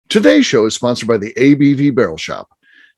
Today's show is sponsored by the ABV Barrel Shop.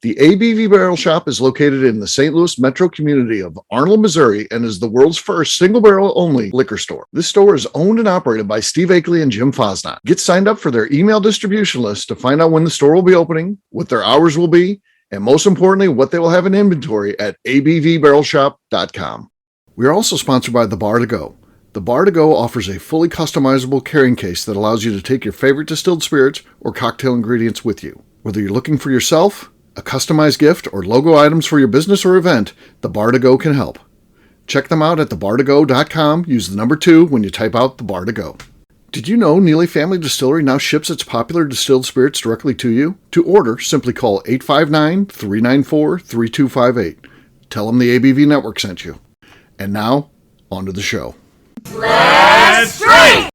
The ABV Barrel Shop is located in the St. Louis metro community of Arnold, Missouri, and is the world's first single barrel only liquor store. This store is owned and operated by Steve Akeley and Jim Fosnot. Get signed up for their email distribution list to find out when the store will be opening, what their hours will be, and most importantly, what they will have in inventory at abvbarrelshop.com. We are also sponsored by The Bar to Go. The Bar to Go offers a fully customizable carrying case that allows you to take your favorite distilled spirits or cocktail ingredients with you. Whether you're looking for yourself, a customized gift, or logo items for your business or event, The Bar to Go can help. Check them out at thebartogo.com. Use the number 2 when you type out The Bar to Go. Did you know Neely Family Distillery now ships its popular distilled spirits directly to you? To order, simply call 859-394-3258. Tell them the ABV Network sent you. And now, on to the show. Let's drink!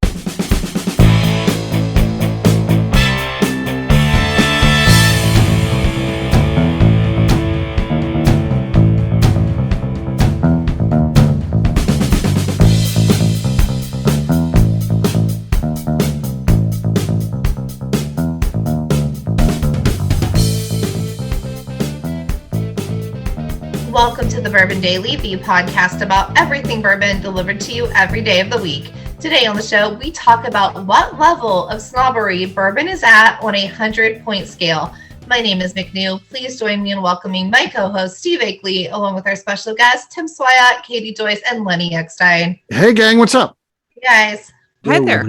Welcome to the Bourbon Daily, the podcast about everything bourbon delivered to you every day of the week. Today on the show, we talk about what level of snobbery bourbon is at on a 100-point scale. My name is McNew. Please join me in welcoming my co-host, Steve Akeley, along with our special guests, Tim Swyatt, Katie Joyce, and Lenny Eckstein. Hey, gang, what's up? Hey, guys. Hi there.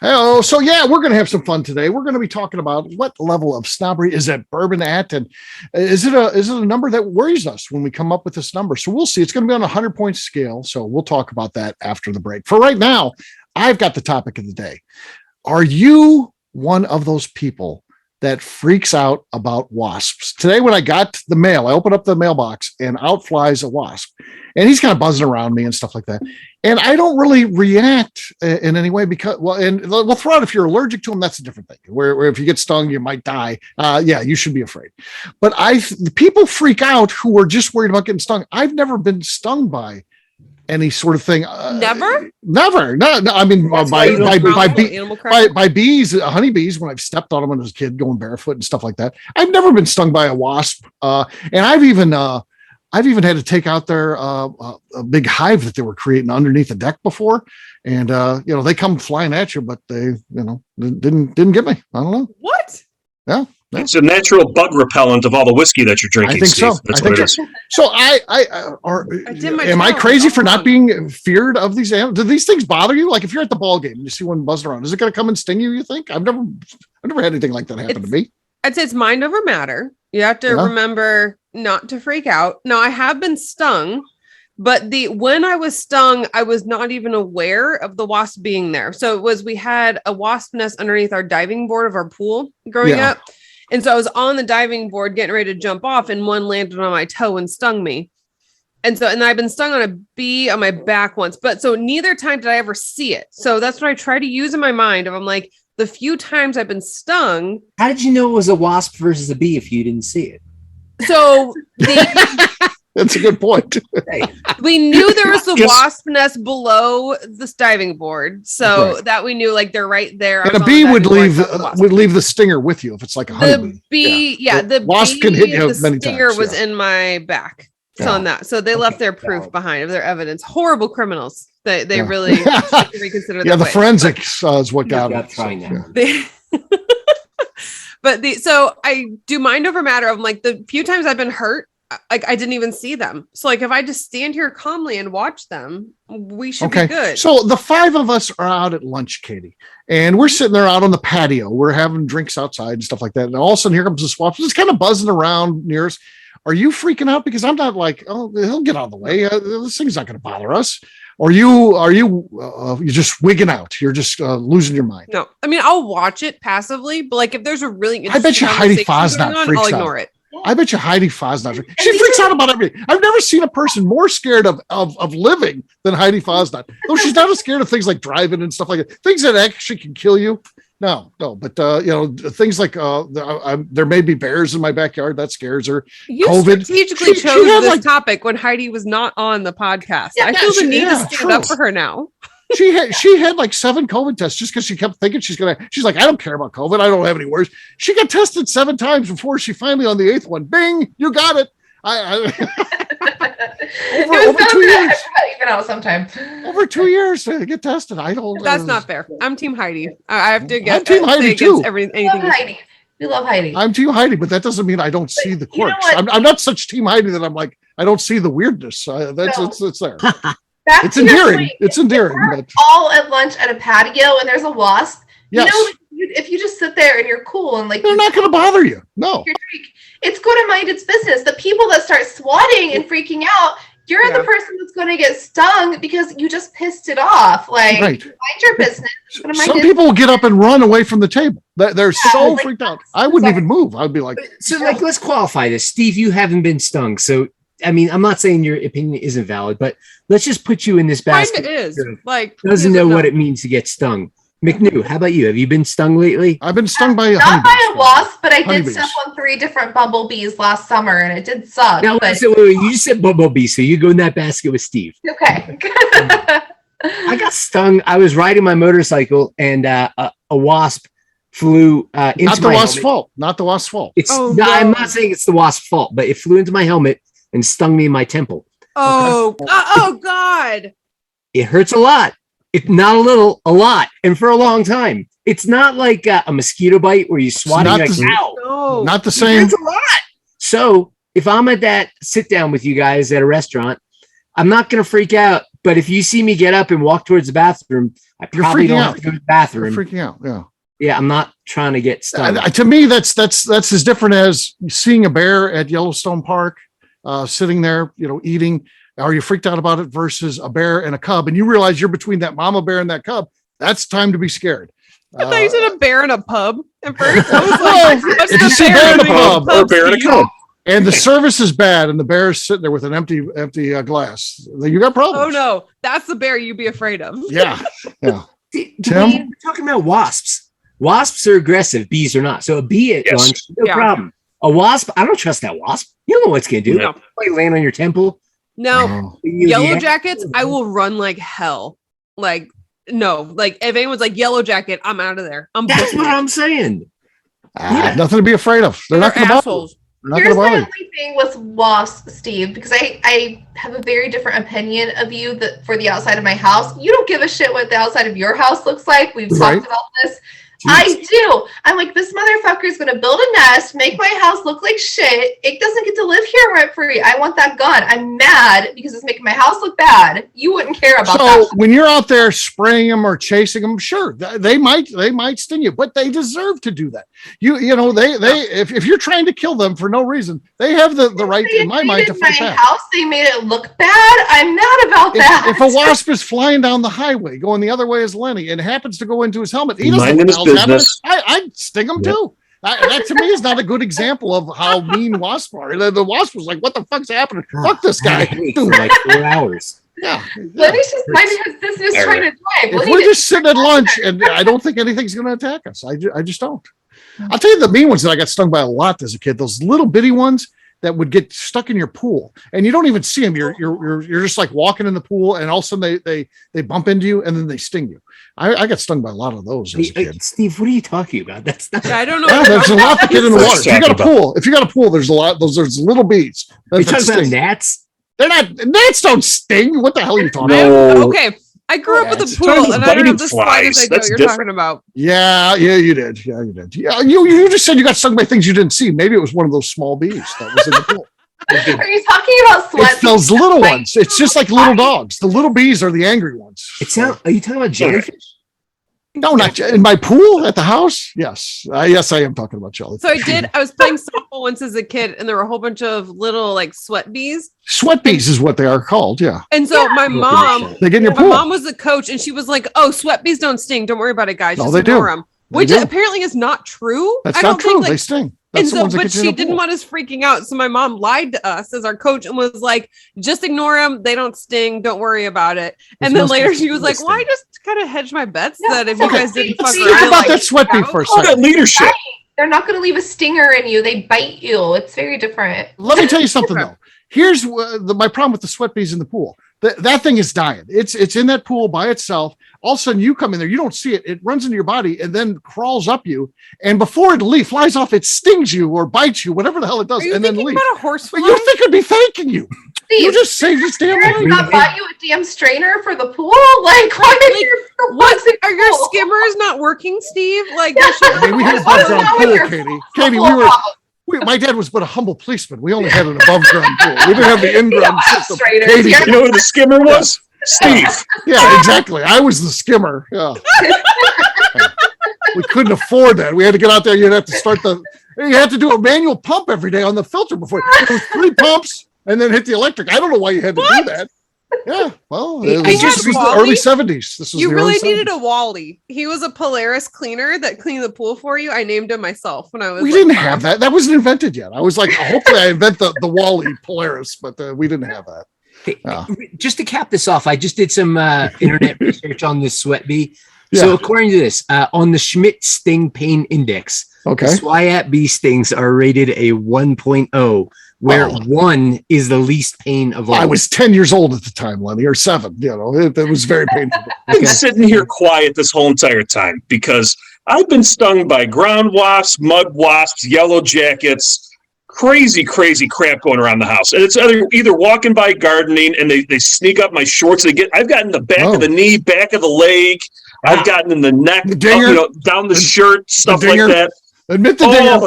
Hello. So yeah, we're going to have some fun today. We're going to be talking about what level of snobbery is that bourbon at, and is it a number that worries us when we come up with this number? So we'll see. It's going to be on a 100-point scale. So we'll talk about that after the break. For right now, I've got the topic of the day. Are you one of those people that freaks out about wasps? Today, when I got the mail, I opened up the mailbox and out flies a wasp, and he's kind of buzzing around me and stuff like that. And I don't really react in any way because, well, and we'll throw out if you're allergic to them, that's a different thing. Where if you get stung, you might die. Yeah, you should be afraid. But people freak out who are just worried about getting stung. I've never been stung by any sort of thing. Never. No. I mean, by bees, honeybees. When I've stepped on them when I was a kid, going barefoot and stuff like that. I've never been stung by a wasp. And I've even had to take out their a big hive that they were creating underneath the deck before, and they come flying at you, but they didn't get me. I don't know what. Yeah. It's a natural bug repellent of all the whiskey that you're drinking. I think Steve. so. That's I think what it is. so. Am I crazy for not being feared of these animals? Do these things bother you? Like if you're at the ball game and you see one buzzing around, is it going to come and sting you? You think? I've never had anything like that happen to me. I'd say it's mind over matter. You have to remember not to freak out. Now, I have been stung, but when I was stung, I was not even aware of the wasp being there. So we had a wasp nest underneath our diving board of our pool growing up. And so I was on the diving board getting ready to jump off, and one landed on my toe and stung me. And I've been stung on a bee on my back once, but so neither time did I ever see it. So that's what I try to use in my mind. I'm like, the few times I've been stung. How did you know it was a wasp versus a bee if you didn't see it? So that's a good point. We knew there was a wasp nest below this diving board, so that we knew like they're right there. And a bee would leave the stinger with you if it's like a honeybee. The bee, the wasp can hit you many times. The stinger was in my back. On that, so they left their proof behind of their evidence. Horrible criminals. They really should reconsider. The forensics is what got them. So I do mind over matter. Of like the few times I've been hurt, like I didn't even see them. So like if I just stand here calmly and watch them, we should be good. So the 5 of us are out at lunch, Katie, and we're sitting there out on the patio. We're having drinks outside and stuff like that. And all of a sudden here comes the swamp, just kind of buzzing around near us. Are you freaking out? Because I'm not like, oh, he'll get out of the way. This thing's not going to bother us. Or you're just wigging out. You're just losing your mind. No, I mean, I'll watch it passively, but like if there's a really I bet you Heidi Fosnat freaks I'll out. Ignore it. I bet you Heidi Fosnat. She freaks out about everything. I've never seen a person more scared of living than Heidi Fosnat. Though she's not as scared of things like driving and stuff like that. Things that actually can kill you. No, but things like there may be bears in my backyard. That scares her. You COVID. strategically chose this topic when Heidi was not on the podcast. Yeah, I feel the need to stand up for her now. She had like 7 COVID tests just because she kept thinking she's like, I don't care about COVID. I don't have any worries. She got tested 7 times before she finally on the 8th one. Bing, you got it. Over 2 years. Even out sometime. Over 2 years to get tested. That's not fair. I'm Team Heidi. I have to get. I'm Team Heidi too. We love Heidi. We love Heidi. I'm Team Heidi, but that doesn't mean I don't see the quirks. I'm not such Team Heidi that I'm like I don't see the weirdness. It's there. It's endearing. It's endearing. But all at lunch at a patio and there's a wasp. Yes. If you just sit there and you're cool and like they're not going to bother you. No. It's going to mind its business. The people that start swatting and freaking out, you're the person that's going to get stung because you just pissed it off. Like, mind your business. Some people will get up and run away from the table. They're so freaked out. I wouldn't even move. I'd be like, so like, let's qualify this. Steve, you haven't been stung. So, I mean, I'm not saying your opinion isn't valid, but let's just put you in this basket. It is. Like, doesn't know what it means to get stung. McNew, how about you? Have you been stung lately? I've been stung by not by a wasp, but I did step on 3 different bumblebees last summer, and it did suck. Now, so you just said bumblebee, so you go in that basket with Steve. Okay. I got stung. I was riding my motorcycle, and a wasp flew into not the my wasp's helmet. fault. Not the wasp's fault. I'm not saying it's the wasp's fault, but it flew into my helmet and stung me in my temple. Oh, oh God! It hurts a lot. It's not a little, a lot, and for a long time. It's not like a mosquito bite where you swat and you're like, ow. No. Not the same. It's a lot. So if I'm at that sit down with you guys at a restaurant, I'm not going to freak out. But if you see me get up and walk towards the bathroom, I probably don't have to go to the bathroom. You're freaking out. Yeah. Yeah, I'm not trying to get stung. To me, that's as different as seeing a bear at Yellowstone Park, sitting there, eating. Are you freaked out about it versus a bear and a cub? And you realize you're between that mama bear and that cub. That's time to be scared. I thought you said a bear in a pub at first. I was like, if you see a bear in a pub or a bear in a cub. And the service is bad and the bear is sitting there with an empty glass, you got problems. Oh, no. That's the bear you'd be afraid of. Yeah. Tim? Tim? We're talking about wasps. Wasps are aggressive. Bees are not. So a bee at lunch, no problem. A wasp, I don't trust that wasp. You don't know what it's going to do. No. Like land on your temple. No, Yellow Jackets, I will run like hell. Like, no, like if anyone's like Yellow Jacket, I'm out of there. That's what I'm saying. Nothing to be afraid of. They're not going to bother. Here's my only thing with wasps, Steve, because I have a very different opinion of you for the outside of my house. You don't give a shit what the outside of your house looks like. We've talked about this. Jeez. I do. I'm like, this motherfucker is going to build a nest, make my house look like shit. It doesn't get to live here rent free. I want that gone. I'm mad because it's making my house look bad. You wouldn't care about that. So when you're out there spraying them or chasing them, sure, they might sting you, but they deserve to do that. If you're trying to kill them for no reason, they have the right, in my mind, to fight back. House, they made it look bad. I'm mad about that. If a wasp is flying down the highway, going the other way as Lenny, and happens to go into his helmet, he doesn't. I'd sting him too. That to me is not a good example of how mean wasps are. The wasp was like, "What the fuck's happening? Fuck this guy!" For like 4 hours. Yeah. Lenny's just minding his business, trying to drive. If we're just sitting at lunch, and I don't think anything's going to attack us. I just don't. I'll tell you the mean ones that I got stung by a lot as a kid. Those little bitty ones that would get stuck in your pool, and you don't even see them. You're just like walking in the pool, and all of a sudden they bump into you, and then they sting you. I got stung by a lot of those as a kid. Steve, what are you talking about? That's not. I don't know. Yeah, there's a lot to get in the water. If you got a pool, there's a lot. There's little bees. You're talking about gnats? They're not. Gnats don't sting. What the hell are you talking about? No. Okay. I grew up with a pool, and I don't have the slightest idea what you're talking about. Yeah, you did. Yeah, you did. Yeah, you just said you got stung by things you didn't see. Maybe it was one of those small bees that was in the pool. Are you talking about sweat? It's those little ones. It's just like little dogs. The little bees are the angry ones. Are you talking about jellyfish? No, not in my pool at the house. Yes, yes, I am talking about jellyfish. So I was playing softball once as a kid, and there were a whole bunch of little like sweat bees. Sweat bees is what they are called. Yeah. And so my mom, they get in your pool. My mom was the coach, and she was like, "Oh, sweat bees don't sting. Don't worry about it, guys. No, just they do. them." Which apparently is not true. That's not true. They sting. And so, but she didn't want us freaking out. So my mom lied to us as our coach and was like, just ignore them. They don't sting. Don't worry about it. And then later she was like, well, I just kind of hedged my bets that if you guys didn't fuck around. Think about that sweat bee for a second. Leadership. They're not going to leave a stinger in you. They bite you. It's very different. Let me tell you something though. Here's my problem with the sweat bees in the pool. That thing is dying. It's in that pool by itself. All of a sudden you come in there, you don't see it. It runs into your body and then crawls up you. And before it flies off, it stings you or bites you, whatever the hell it does, and then leaves. About a horsefly? But you think it'd be thanking you. Steve, You just saved this damn life. not bought you a damn strainer for the pool? Like, why are your skimmers not working, Steve? Like, I mean, we had above ground pool, Katie. Katie, my dad was but a humble policeman. We only had an above ground pool. We didn't have the in-ground system. Katie, you know who the skimmer was? Steve. Yeah, exactly. I was the skimmer. Yeah. We couldn't afford that. We had to get out there. You had to do a manual pump every day on the filter before. It was 3 pumps and then hit the electric. I don't know why you had to do that. Yeah, well, this was the early 70s. You really needed a Wally. He was a Polaris cleaner that cleaned the pool for you. I named him myself when I was. We didn't have that. That wasn't invented yet. I was like, hopefully I invent the Wally Polaris, but we didn't have that. Hey, just to cap this off, I just did some internet research on this sweat bee. So according to this, on the Schmidt Sting Pain Index, the Swyat bee stings are rated a 1.0. Where 1 is the least pain of all. I was 10 years old at the time, Lenny, or 7. You know, it was very painful. I've been sitting here quiet this whole entire time because I've been stung by ground wasps, mud wasps, yellow jackets, crazy crap going around the house. And it's either walking by gardening and they sneak up my shorts. I've gotten the back of the knee, back of the leg. I've gotten in the neck, the dinger, down the shirt, stuff like that. Admit the dinger. Yeah,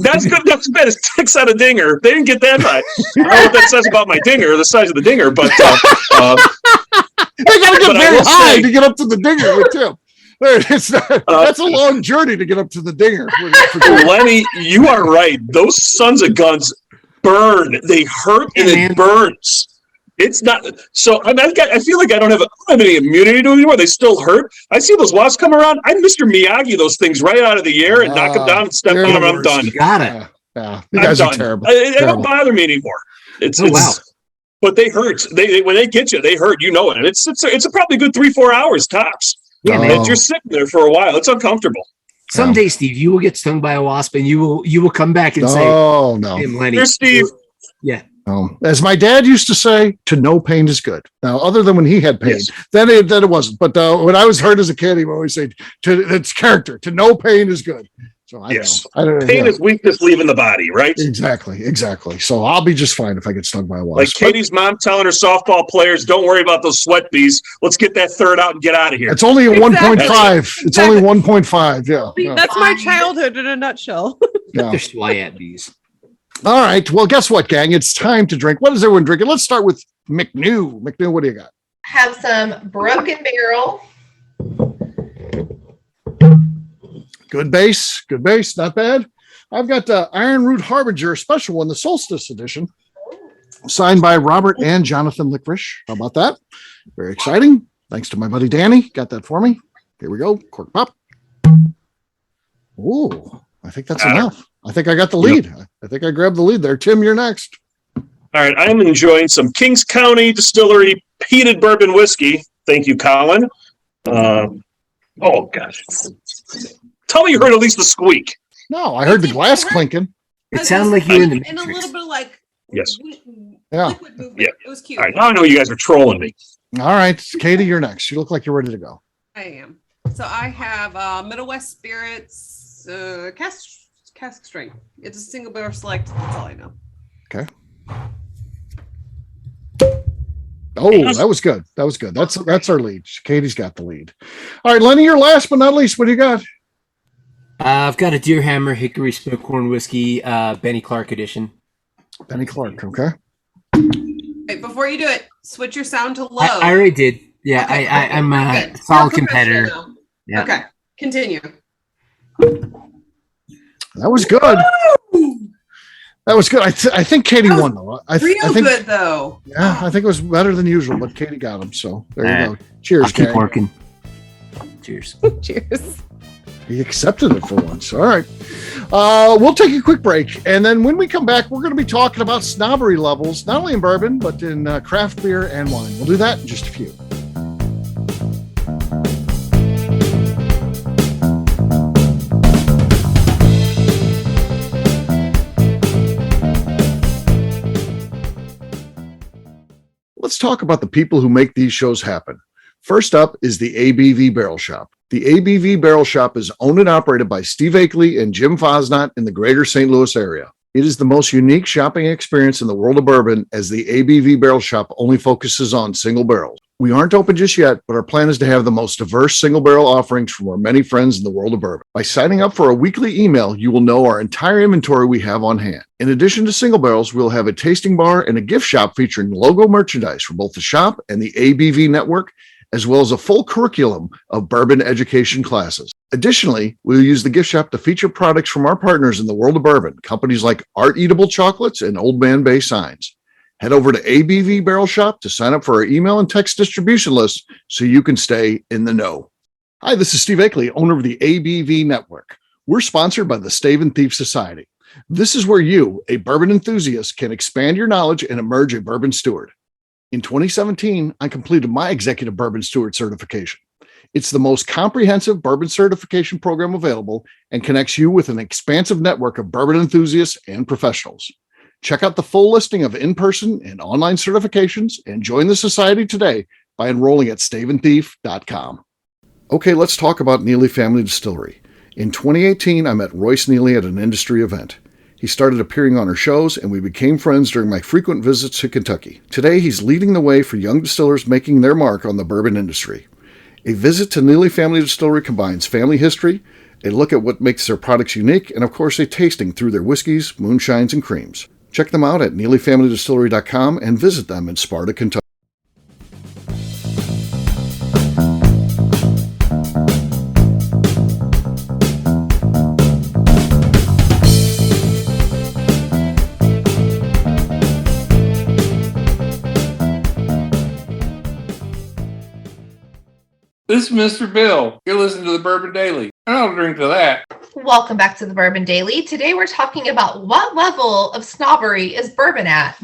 that's good. That's bad. It's ticks on a dinger. They didn't get that right. I don't know what that says about my dinger, the size of the dinger, but they got to get very high to get up to the dinger with Tim. That's a long journey to get up to the dinger. Lenny, you are right. Those sons of guns burn. They hurt and it burns. It's not so. I feel like I don't have any immunity to them anymore. They still hurt. I see those wasps come around. I Mr. Miyagi those things right out of the air and knock them down and step on them. I'm done. You got it. Yeah, you guys are terrible. They don't bother me anymore. But they hurt. They when they get you, they hurt. You know it. It's a probably good 3-4 hours tops. Yeah, man. You're sitting there for a while. It's uncomfortable. Someday, Steve, you will get stung by a wasp, and you will come back and say, "Oh no, Lenny, here's Steve." Yeah. As my dad used to say, to know pain is good. Now, other than when he had pain, then it wasn't. But when I was hurt as a kid, he would always say, it's character. To know pain is good. So I don't know. Pain is weakness leaving the body, right? Exactly. So I'll be just fine if I get stung by a wasp. Like Katie's mom telling her softball players, don't worry about those sweat bees. Let's get that third out and get out of here. It's only a 1.5. It's only 1.5. Yeah. That's my childhood in a nutshell. They're Swyat bees. All right. Well, guess what, gang? It's time to drink. What is everyone drinking? Let's start with McNew. McNew, what do you got? Have some Broken Barrel. Good base. Not bad. I've got the Iron Root Harbinger special one, the Solstice edition, signed by Robert and Jonathan Lickrish. How about that? Very exciting. Thanks to my buddy Danny. Got that for me. Here we go. Cork pop. Ooh, I think that's enough. I think I got the lead. Yep. I think I grabbed the lead there. Tim, you're next. All right. I'm enjoying some Kings County Distillery peated bourbon whiskey. Thank you, Colin. Oh, gosh. Tell me you heard at least the squeak. No, I heard the glass clinking. It sounded like you were in the Matrix. And a little bit like liquid movement. Yeah. It was cute. All right. Now I know you guys are trolling me. All right. Katie, you're next. You look like you're ready to go. I am. So I have Middle West Spirits cask strength. It's a single barrel select. That's all I know. Okay. Oh, that was good. That's our lead. Katie's got the lead. All right, Lenny, you're last but not least. What do you got? I've got a Deer Hammer Hickory Smoked Corn Whiskey, Benny Clark edition. Benny Clark, okay. Wait, before you do it, switch your sound to low. I already did. Yeah, okay, I'm a solid competitor. Yeah. Okay, continue. That was good. That was good. I think Katie won though. I think good though. Yeah, I think it was better than usual, but Katie got him. So there you go. Cheers, I'll keep working. Cheers. Cheers. He accepted it for once. All right. We'll take a quick break. And then when we come back, we're going to be talking about snobbery levels, not only in bourbon, but in craft beer and wine. We'll do that in just a few. let's talk about the people who make these shows happen. First up is the ABV Barrel Shop. The ABV Barrel Shop is owned and operated by Steve Akeley and Jim Fosnot in the greater St. Louis area. It is the most unique shopping experience in the world of bourbon, as the ABV Barrel Shop only focuses on single barrels. We aren't open just yet, but our plan is to have the most diverse single barrel offerings from our many friends in the world of bourbon. By signing up for a weekly email, you will know our entire inventory we have on hand. In addition to single barrels, we'll have a tasting bar and a gift shop featuring logo merchandise for both the shop and the ABV network, as well as a full curriculum of bourbon education classes. Additionally, we'll use the gift shop to feature products from our partners in the world of bourbon, companies like Art Eatable Chocolates and Old Man Bay Signs. Head over to ABV Barrel Shop to sign up for our email and text distribution list so you can stay in the know. Hi, this is Steve Akeley, owner of the ABV Network. We're sponsored by the Stave and Thief Society. This is where you, a bourbon enthusiast, can expand your knowledge and emerge a bourbon steward. In 2017, I completed my Executive Bourbon Steward certification. It's the most comprehensive bourbon certification program available and connects you with an expansive network of bourbon enthusiasts and professionals. Check out the full listing of in-person and online certifications and join the society today by enrolling at staveandthief.com. Okay, let's talk about Neely Family Distillery. In 2018, I met Royce Neely at an industry event. He started appearing on our shows, and we became friends during my frequent visits to Kentucky. Today, he's leading the way for young distillers making their mark on the bourbon industry. A visit to Neely Family Distillery combines family history, a look at what makes their products unique, and of course, a tasting through their whiskeys, moonshines, and creams. Check them out at NeelyFamilyDistillery.com and visit them in Sparta, Kentucky. This is Mr. Bill. You're listening to the Bourbon Daily. And I'll drink to that. Welcome back to the Bourbon Daily. Today we're talking about what level of snobbery is bourbon at.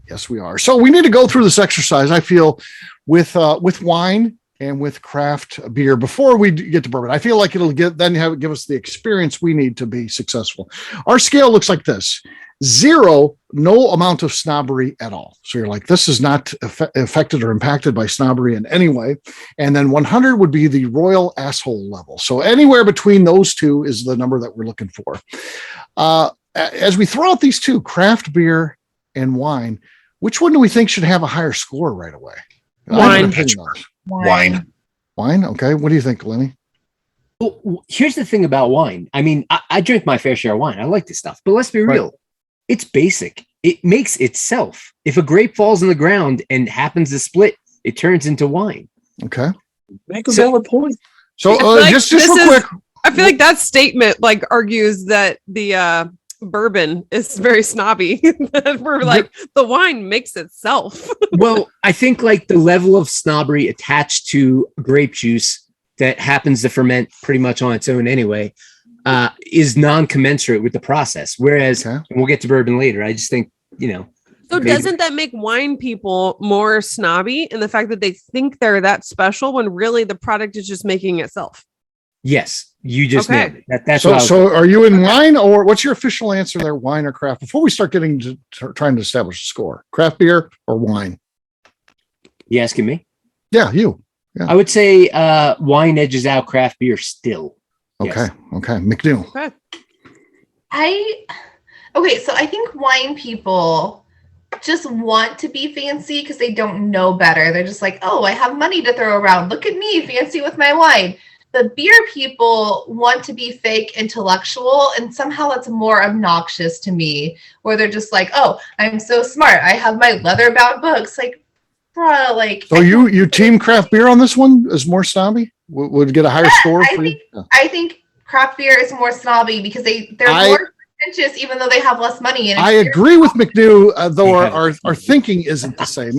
Yes, we are. So we need to go through this exercise, I feel, with wine and with craft beer before we get to bourbon. I feel like it'll give us the experience we need to be successful. Our scale looks like this. 0, no amount of snobbery at all. So you're like, this is not affected or impacted by snobbery in any way. And then 100 would be the royal asshole level. So anywhere between those two is the number that we're looking for. As we throw out these two, craft beer and wine, which one do we think should have a higher score right away? Wine. Wine. Okay. What do you think, Lenny? Well, here's the thing about wine. I mean, I drink my fair share of wine. I like this stuff, but let's be real. Right. It's basic. It makes itself. If a grape falls on the ground and happens to split, it turns into wine. Okay. Make a valid point. So just real quick. I feel like that statement argues that the bourbon is very snobby. We're like, the wine makes itself. Well, I think the level of snobbery attached to grape juice that happens to ferment pretty much on its own anyway, is non-commensurate with the process. Whereas, and we'll get to bourbon later, I just think, So doesn't that make wine people more snobby in the fact that they think they're that special when really the product is just making itself? Yes, you just nailed it. That's so are you in wine, or what's your official answer there, wine or craft? Before we start getting to trying to establish a score, craft beer or wine? You asking me? Yeah, you. Yeah. I would say wine edges out craft beer still. Okay. Yes. Okay. McNew. Okay. So I think wine people just want to be fancy because they don't know better. They're just like, oh, I have money to throw around. Look at me, fancy with my wine. The beer people want to be fake intellectual, and somehow it's more obnoxious to me, where they're just like, oh, I'm so smart. I have my leather-bound books. So you team craft beer on this one is more snobby? Would get a higher score for you? I think craft beer is more snobby because they're more pretentious, even though they have less money. And I agree with McNew, though our thinking isn't the same.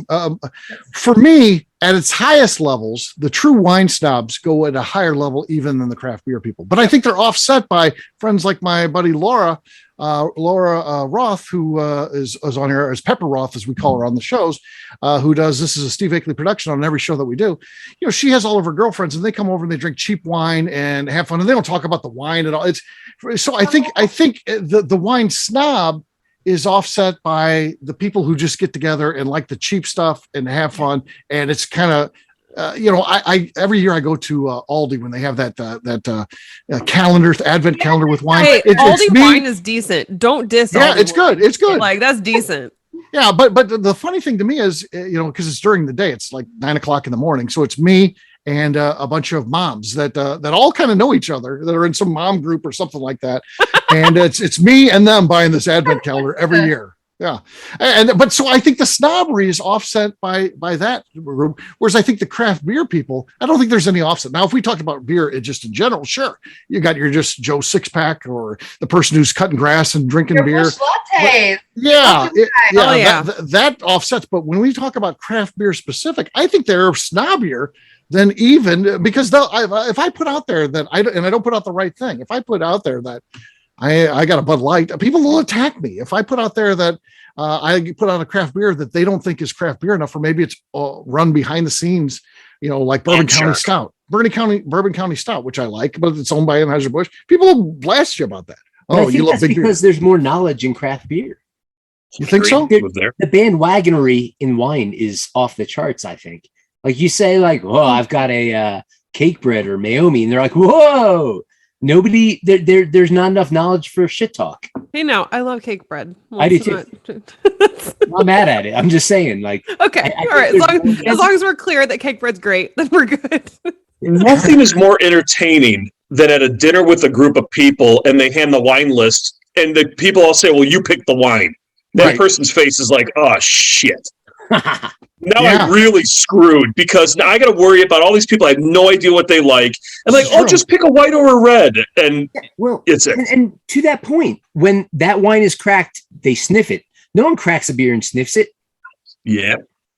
For me, at its highest levels, the true wine snobs go at a higher level even than the craft beer people. But I think they're offset by friends like my buddy Laura Roth, who is on here as Pepper Roth, as we call her on the shows, who does, this is a Steve Akeley production on every show that we do. She has all of her girlfriends and they come over and they drink cheap wine and have fun, and they don't talk about the wine at all. I think the wine snob is offset by the people who just get together and like the cheap stuff and have fun. And it's kind of, I every year I go to Aldi when they have that calendar, Advent calendar with wine. Hey, Aldi wine is decent. Don't diss. Yeah, Aldi it's wine. good. It's good. Like, that's decent. Yeah, but the funny thing to me is, because it's during the day, it's like 9 o'clock in the morning. So it's me and a bunch of moms that all kind of know each other, that are in some mom group or something like that. And it's me and them buying this Advent calendar every year. Yeah. But so I think the snobbery is offset by that group. Whereas I think the craft beer people, I don't think there's any offset. Now, if we talked about beer just in general, sure. You got your just Joe 6-pack or the person who's cutting grass and drinking beer. Lattes. Yeah. Yeah. That offsets. But when we talk about craft beer specific, I think they're snobbier than even, because if I put out there that I don't put out the right thing, if I put out there that I got a Bud Light, people will attack me. If I put out there that I put out a craft beer that they don't think is craft beer enough, or maybe it's run behind the scenes, like Bourbon County Stout, Bourbon County Stout, which I like, but it's owned by Anheuser-Busch. People will blast you about that. Oh, you love big beer. Because there's more knowledge in craft beer. You think so? The bandwagonery in wine is off the charts, I think. Like you say, like, oh, I've got a cake bread or Maomi, and they're like, whoa. Nobody there's not enough knowledge for shit talk. Hey, now I love cake bread. I do too. I'm not mad at it. I'm just saying, like, okay, all right. As long as we're clear that cake bread's great, then we're good. Nothing is more entertaining than at a dinner with a group of people and they hand the wine list and the people all say, "Well, you pick the wine." That person's face is like, "Oh shit." Now I'm really screwed because now I got to worry about all these people. I have no idea what they like. And like, just pick a white or a red. And it's it. And to that point, when that wine is cracked, they sniff it. No one cracks a beer and sniffs it. Yeah.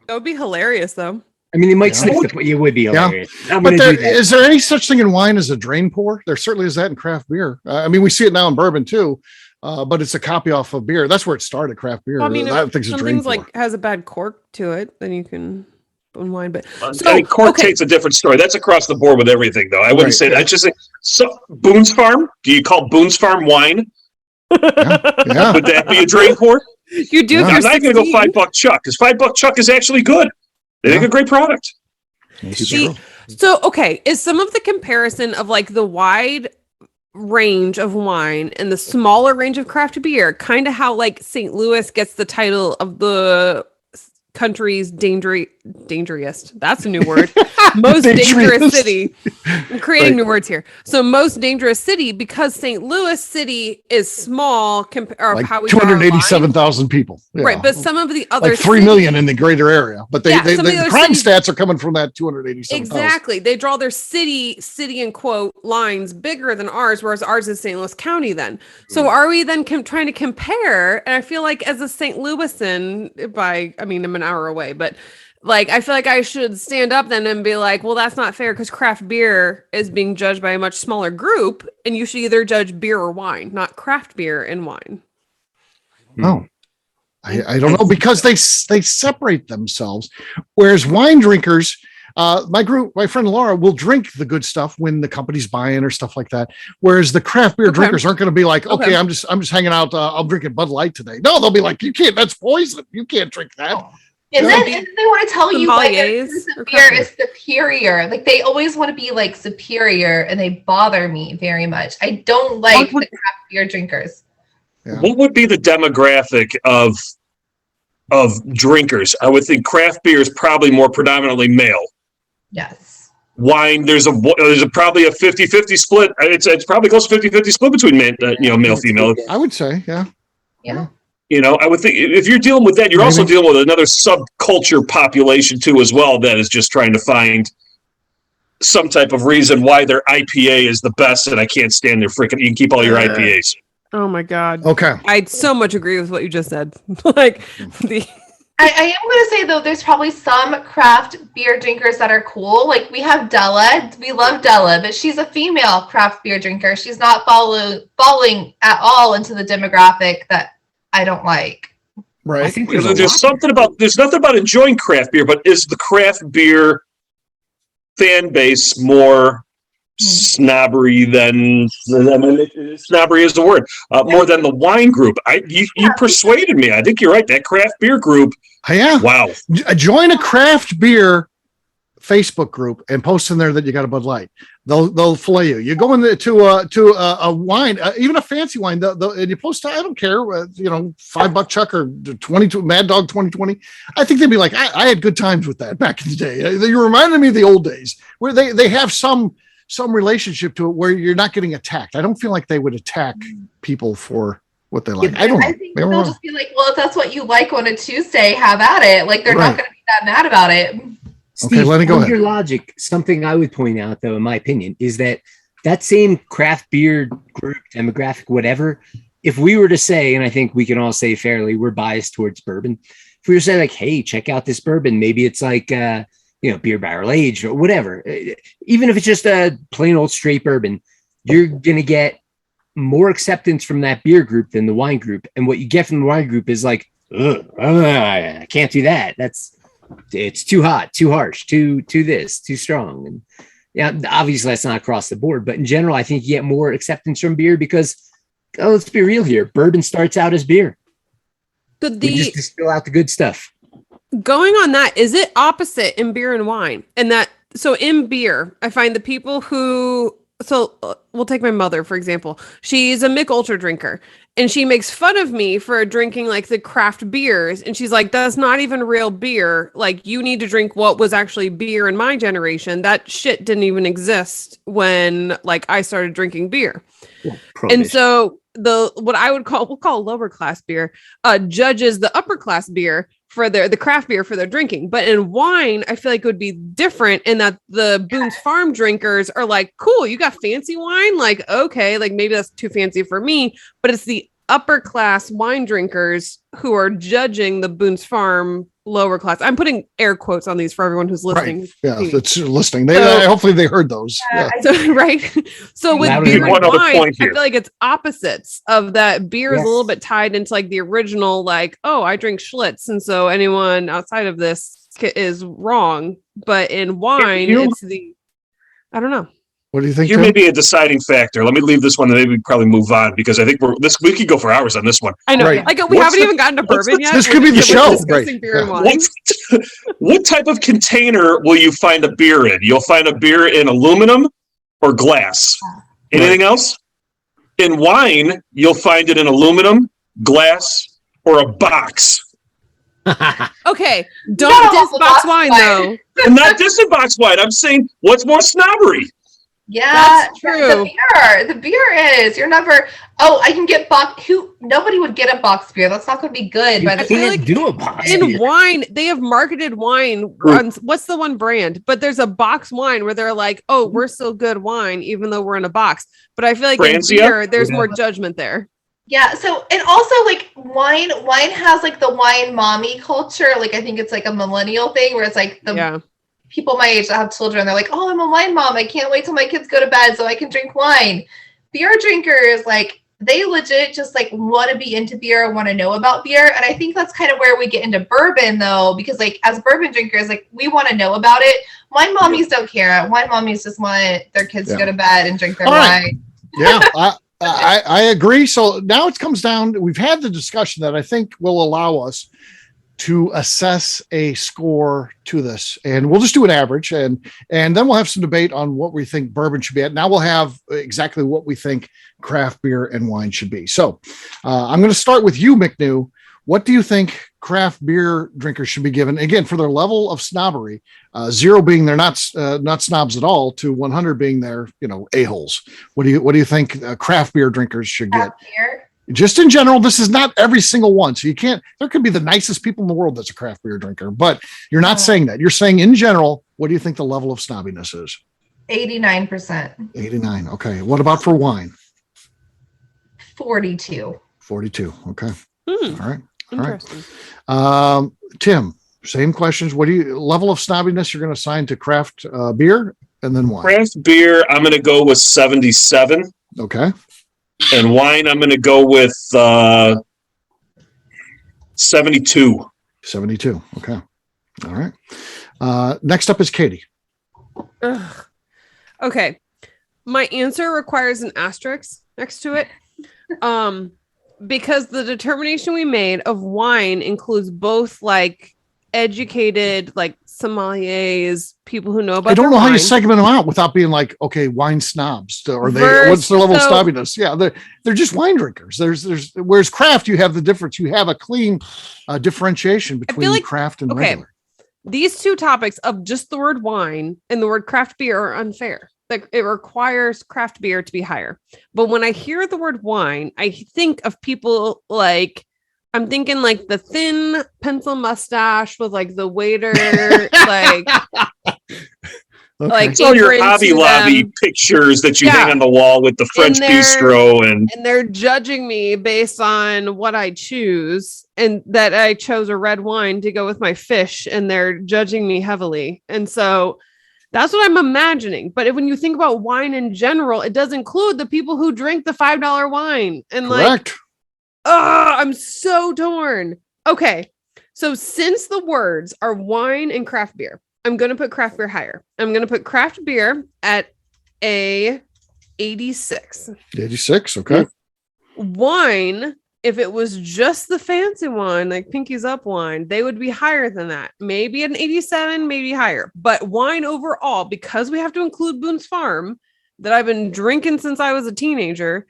That would be hilarious, though. I mean, they might sniff it, but it would be hilarious. Yeah. But is there any such thing in wine as a drain pour? There certainly is that in craft beer. I mean, we see it now in bourbon too. But it's a copy off of beer. That's where it started, craft beer. Well, I mean, if something's like has a bad cork to it, then you can unwind. But cork tate's a different story. That's across the board with everything, though. I wouldn't say that. I just say, so Boone's Farm. Do you call Boone's Farm wine? Yeah. Would that be a drain pour? You do. I'm not going to go $5 Chuck because $5 Chuck is actually good. They make a great product. So okay, is some of the comparison of like the wide range of wine and the smaller range of craft beer kind of how like St. Louis gets the title of the country's dangerous, that's a new word, most dangerous city. I'm creating new words here. So most dangerous city because St. Louis City is small like how we 287,000 people. Yeah. Right, but some of the other like 3 million in the greater area, but the crime stats are coming from that 287,000. Exactly. They draw their city in quote lines bigger than ours, whereas ours is St. Louis County then. So are we then trying to compare? And I feel like as a St. Louisan, I'm an hour away, but like I feel like I should stand up then and be like, well, that's not fair because craft beer is being judged by a much smaller group, and you should either judge beer or wine, not craft beer and wine. No, I don't know, because they separate themselves, whereas wine drinkers, my friend Laura will drink the good stuff when the company's buying or stuff like that. Whereas the craft beer drinkers aren't going to be like, okay, I'm just hanging out. I'm drinking Bud Light today. No, they'll be like, you can't, that's poison. You can't drink that. And then they want to tell you like beer is superior. Like they always want to be like superior, and they bother me very much. I don't like the craft beer drinkers. Yeah. What would be the demographic of drinkers? I would think craft beer is probably more predominantly male. Yes. Wine, there's probably a 50-50 split. It's probably close to 50-50 split between male, female. I would say, yeah. I would think if you're dealing with that, you're also dealing with another subculture population too, as well, that is just trying to find some type of reason why their IPA is the best, and I can't stand their freaking. You can keep all your IPAs. Oh my god. Okay. I so much agree with what you just said. Like I am going to say, though, there's probably some craft beer drinkers that are cool. Like, we have Della. We love Della, but she's a female craft beer drinker. She's not falling at all into the demographic that I don't like. Right. I think there's nothing about enjoying craft beer, but is the craft beer fan base more snobbery than snobbery is the word, more than the wine group. You persuaded me. I think you're right. That craft beer group. Yeah. Wow. Join a craft beer Facebook group and post in there that you got a Bud Light. They'll fillet you. You go into a wine, even a fancy wine, and you post. I don't care, $5 Chuck or 22 Mad Dog 2020. I think they'd be like, I had good times with that back in the day. You reminded me of the old days where they have some relationship to it where you're not getting attacked. I don't feel like they would attack people for what they like. I don't know. I think they'll just be like, well, if that's what you like on a Tuesday, have at it. Like they're not going to be that mad about it. Steve, okay, Lenny, go ahead. Your logic, something I would point out, though, in my opinion, is that same craft beer group, demographic, whatever, if we were to say, and I think we can all say fairly, we're biased towards bourbon. If we were to say, like, hey, check out this bourbon, maybe it's like, beer barrel aged or whatever, even if it's just a plain old straight bourbon, you're going to get more acceptance from that beer group than the wine group. And what you get from the wine group is like, I can't do that. It's too hot, too harsh, too this, too strong. And yeah, obviously that's not across the board, but in general, I think you get more acceptance from beer because, let's be real here. Bourbon starts out as beer. We just distill out the good stuff. Going on that, is it opposite in beer and wine? And so in beer, I find the people who, we'll take my mother, for example. She's a Mick Ultra drinker and she makes fun of me for drinking like the craft beers. And she's like, that's not even real beer. Like you need to drink what was actually beer in my generation. That shit didn't even exist when like I started drinking beer. Yeah, and so what I would we'll call lower class beer, judges the upper class beer for the craft beer for their drinking. But in wine, I feel like it would be different in that the Boone's Farm drinkers are like, cool, you got fancy wine? Like, okay, like maybe that's too fancy for me, but it's the upper class wine drinkers who are judging the Boone's Farm lower class. I'm putting air quotes on these for everyone who's listening. Right. Yeah, that's listening. Hopefully they heard those. Yeah. So with beer and wine, I feel like it's opposites of that. Beer is a little bit tied into like the original, like, oh, I drink Schlitz, and so anyone outside of this is wrong. But in wine, it's I don't know. What do you think? Here may be a deciding factor. Let me leave this one, and maybe we probably move on because I think we could go for hours on this one. I know. Right. Like we haven't even gotten to bourbon yet. This could be the show. Right. Beer and wine. What type of container will you find a beer in? You'll find a beer in aluminum or glass. Anything else? In wine, you'll find it in aluminum, glass, or a box. Okay, don't diss box wine though. I'm not dissing box wine. I'm saying what's more snobbery. Yeah, that's true. The beer is. You're never. Oh, I can get box. Nobody would get a box beer. That's not going to be good. But I feel like do a box in beer. Wine, they have marketed wine. What's the one brand? But there's a box wine where they're like, "Oh, we're still good wine, even though we're in a box." But I feel like in beer, there's more judgment there. Yeah. So, and also like wine has like the wine mommy culture. Like I think it's like a millennial thing where it's like people my age that have children, they're like, oh, I'm a wine mom. I can't wait till my kids go to bed so I can drink wine. Beer drinkers, like they legit just like want to be into beer, want to know about beer. And I think that's kind of where we get into bourbon though, because like as bourbon drinkers, like we want to know about it. Wine mommies don't care. Wine mommies just want their kids to go to bed and drink their wine. Yeah, I agree. So now it comes down, we've had the discussion that I think will allow us to assess a score to this, and we'll just do an average, and then we'll have some debate on what we think bourbon should be at. Now we'll have exactly what we think craft beer and wine should be. So I'm going to start with you, McNew. What do you think craft beer drinkers should be given, again, for their level of snobbery? 0 being they're not snobs at all, to 100 being they're a-holes. What do you think craft beer drinkers should get? Just in general, this is not every single one. So there could be the nicest people in the world that's a craft beer drinker, but you're not saying that. You're saying in general, what do you think the level of snobbiness is? 89%. 89. Okay. What about for wine? 42. 42. Okay. All right. Interesting. All right. Tim, same questions. What do you level of snobbiness you're going to assign to craft beer and then wine? Craft beer, I'm going to go with 77. Okay. And wine, I'm going to go with 72. 72. Okay. All right. Next up is Katie. Ugh. Okay. my answer requires an asterisk next to it. Because the determination we made of wine includes both like educated, like sommeliers, people who know about. I don't know how you wine, segment them out without being like, okay, wine snobs, or what's their level of snobbiness? Yeah, they're just wine drinkers. There's whereas craft, you have the difference. You have a clean differentiation between like, craft and regular. These two topics of just the word wine and the word craft beer are unfair. Like it requires craft beer to be higher. But when I hear the word wine, I think of people like, I'm thinking like the thin pencil mustache with like the waiter, like, like it's all your Hobby Lobby pictures that you hang on the wall with the French bistro, and they're judging me based on what I choose, and that I chose a red wine to go with my fish, and they're judging me heavily. And so that's what I'm imagining. But when you think about wine in general, it does include the people who drink the $5 wine. And correct. I'm so torn. Okay. So since the words are wine and craft beer, I'm going to put craft beer higher. I'm going to put craft beer at a 86. 86. Okay. Wine, if it was just the fancy wine, like Pinky's Up wine, they would be higher than that. Maybe an 87, maybe higher. But wine overall, because we have to include Boone's Farm, that I've been drinking since I was a teenager,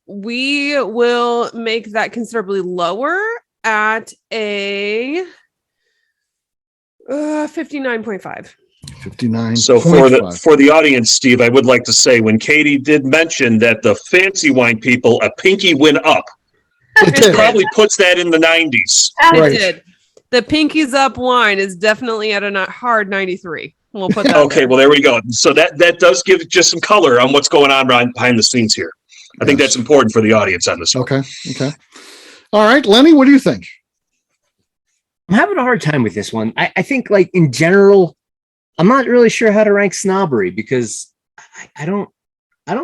we will make that considerably lower at a 59.5. 59. So for the audience, Steve, I would like to say when Katie did mention that the fancy wine people, a pinky went up. It probably puts that in the 90s. It did. The Pinky's Up wine is definitely at a hard 93. We'll put that. Okay, well there we go. So that does give just some color on what's going on behind the scenes here. I think that's important for the audience on this one. Okay. All right, Lenny, what do you think? I'm having a hard time with this one. I think, like, in general, I'm not really sure how to rank snobbery, because I don't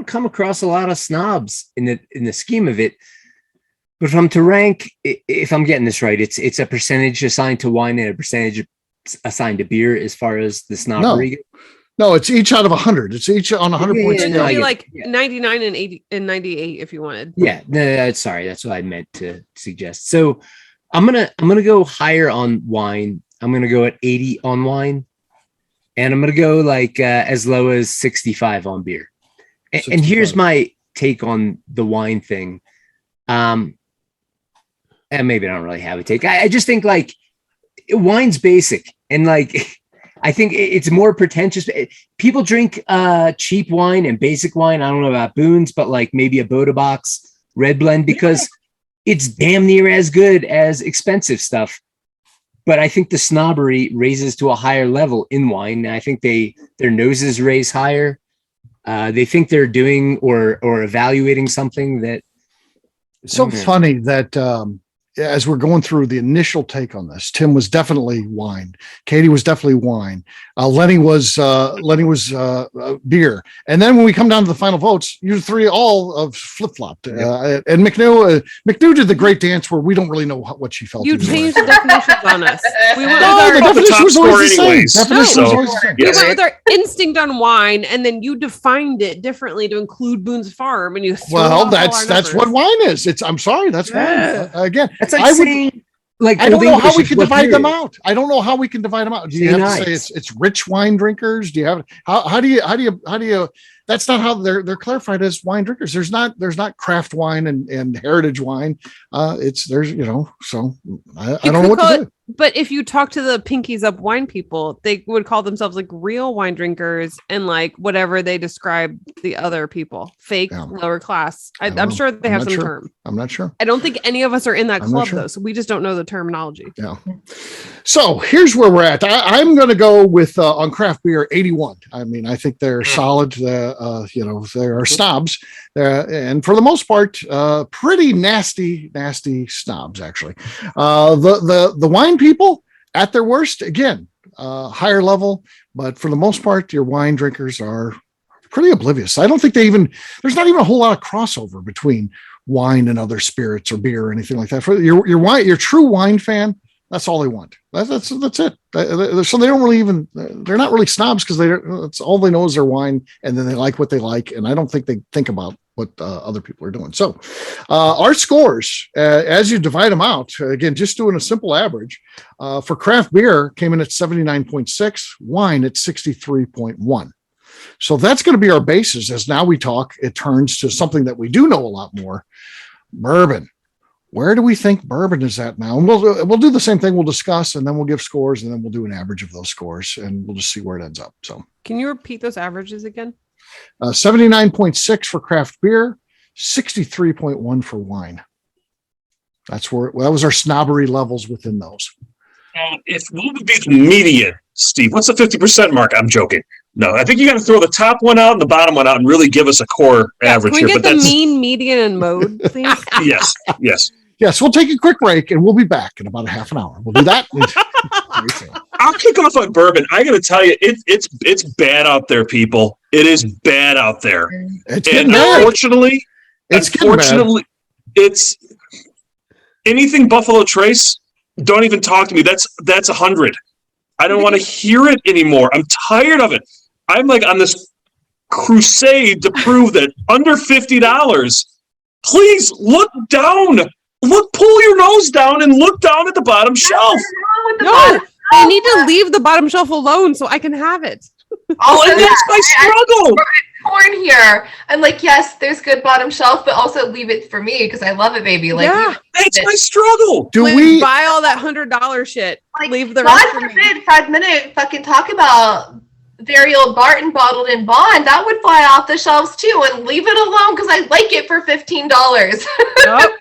come across a lot of snobs in the scheme of it. But if I'm to rank, if I'm getting this right, it's a percentage assigned to wine and a percentage assigned to beer as far as the snobbery. No, it's each out of 100. It's each on 100 points. It'd be like 99 and 80 and 98 if you wanted. Yeah, no, sorry, that's what I meant to suggest. So I'm gonna go higher on wine. I'm gonna go at 80 on wine, and I'm gonna go like as low as 65 on beer. And here's my take on the wine thing. And maybe I don't really have a take. I just think like wine's basic, and like I think it's more pretentious. People drink cheap wine and basic wine. I don't know about Boone's, but like maybe a Boda Box red blend, because it's damn near as good as expensive stuff. But I think the snobbery raises to a higher level in wine. I think their noses raise higher. They think they're doing or evaluating something that. It's so funny that as we're going through the initial take on this, Tim was definitely wine. Katie was definitely wine. Lenny was beer. And then when we come down to the final votes, you three all of flip-flopped. And McNew did the great dance where we don't really know what she felt. You changed the definitions on us. We went the definition was always the same. We went with our instinct on wine, and then you defined it differently to include Boone's Farm, and you. That's what wine is. I'm sorry, that's wine. Again. That's like saying, like, I don't know how we can divide them out. Do you have to say it's rich wine drinkers? Do you have how do you? That's not how they're clarified as wine drinkers. There's not craft wine and heritage wine. So I don't know what to do. But if you talk to the Pinky's Up wine people, they would call themselves like real wine drinkers and like whatever they describe the other people, fake, lower class. I'm sure they have some term. I'm not sure. I don't think any of us are in that club though, so we just don't know the terminology. Yeah. So here's where we're at. I'm going to go with on craft beer 81. I mean, I think they're solid. They are snobs, and for the most part, pretty nasty snobs. Actually, the wine people at their worst, again, higher level, but for the most part, your wine drinkers are pretty oblivious. I don't think there's not even a whole lot of crossover between wine and other spirits or beer or anything like that. For your true wine fan, That's all they want. That's it. So they don't really even, they're not really snobs because that's all they know is their wine, and then they like what they like. And I don't think they think about what other people are doing. So our scores, as you divide them out, again, just doing a simple average, for craft beer came in at 79.6, wine at 63.1. So that's going to be our basis. As now we talk, it turns to something that we do know a lot more, bourbon. Where do we think bourbon is at now? And we'll do the same thing. We'll discuss, and then we'll give scores, and then we'll do an average of those scores, and we'll just see where it ends up. So can you repeat those averages again? 79.6 for craft beer, 63.1 for wine. That was our snobbery levels within those. What would be the median, Steve? What's the 50% mark? I'm joking. No, I think you got to throw the top one out and the bottom one out and really give us a core average can we here. get the mean, median, and mode, please? Yes, we'll take a quick break and we'll be back in about a half an hour. We'll do that. I'll kick off on bourbon. I got to tell you, it's bad out there, people. It is bad out there. Unfortunately, it's anything Buffalo Trace. Don't even talk to me. That's 100. I don't want to hear it anymore. I'm tired of it. I'm like on this crusade to prove that under $50. Please look down. Pull your nose down and look down at the bottom shelf. No, I need to leave the bottom shelf alone so I can have it. And that's my struggle. Torn here. I'm like, yes, there's good bottom shelf, but also leave it for me because I love it, baby. Like, that's my struggle. Do we buy all that $100 shit? Like, leave the rest for me. Fred Minute fucking talk about very old Barton bottled in bond. That would fly off the shelves too, and leave it alone because I like it for $15. Yep.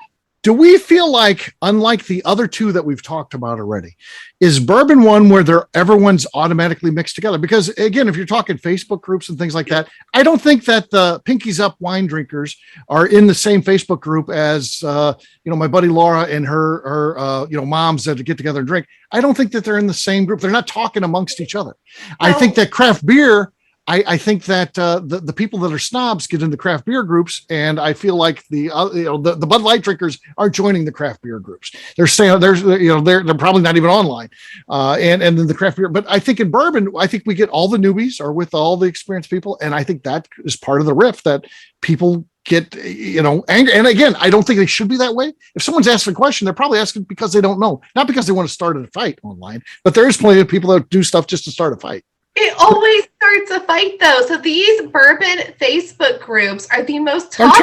Do we feel like, unlike the other two that we've talked about already, is bourbon one where everyone's automatically mixed together? Because again, if you're talking Facebook groups and things like that, I don't think that the Pinkies Up wine drinkers are in the same Facebook group as, my buddy Laura and her moms that get together and drink. I don't think that they're in the same group. They're not talking amongst each other. I think that craft beer, I think that the people that are snobs get into craft beer groups, and I feel like the Bud Light drinkers are joining the craft beer groups. They're saying they're probably not even online, and then the craft beer. But I think in bourbon, I think we get all the newbies are with all the experienced people, and I think that is part of the riff that people get angry. And again, I don't think they should be that way. If someone's asking a question, they're probably asking because they don't know, not because they want to start a fight online. But there is plenty of people that do stuff just to start a fight. It always starts a fight, though. So these bourbon Facebook groups are the most toxic.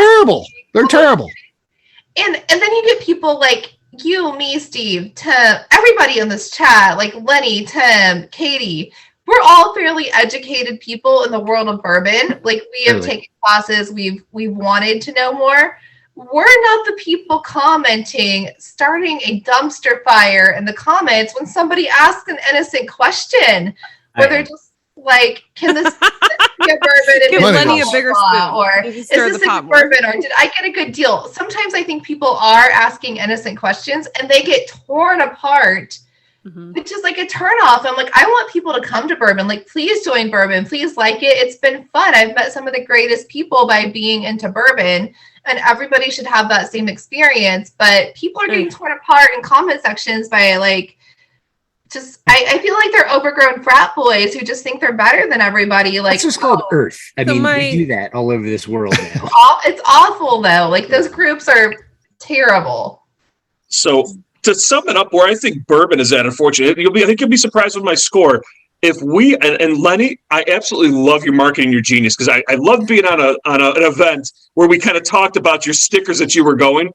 They're terrible. And then you get people like you, me, Steve, Tim, everybody in this chat, like Lenny, Tim, Katie. We're all fairly educated people in the world of bourbon. Like, we have taken classes. We've wanted to know more. We're not the people commenting, starting a dumpster fire in the comments when somebody asks an innocent question. Where they're just like, can this be a bourbon? Give Lenny a bigger spoon. Or is this a bourbon? Or did I get a good deal? Sometimes I think people are asking innocent questions and they get torn apart, which is like a turnoff. I'm like, I want people to come to bourbon. Like, please join bourbon. Please like it. It's been fun. I've met some of the greatest people by being into bourbon, and everybody should have that same experience. But people are getting torn apart in comment sections by like, I feel like they're overgrown frat boys who just think they're better than everybody. Like, it's just called Earth. I mean, we do that all over this world now. It's awful, though. Like, those groups are terrible. So to sum it up, where I think bourbon is at, unfortunately, I think you'll be surprised with my score. If we and Lenny, I absolutely love your marketing, your genius, because I love being on an event where we kind of talked about your stickers that you were going.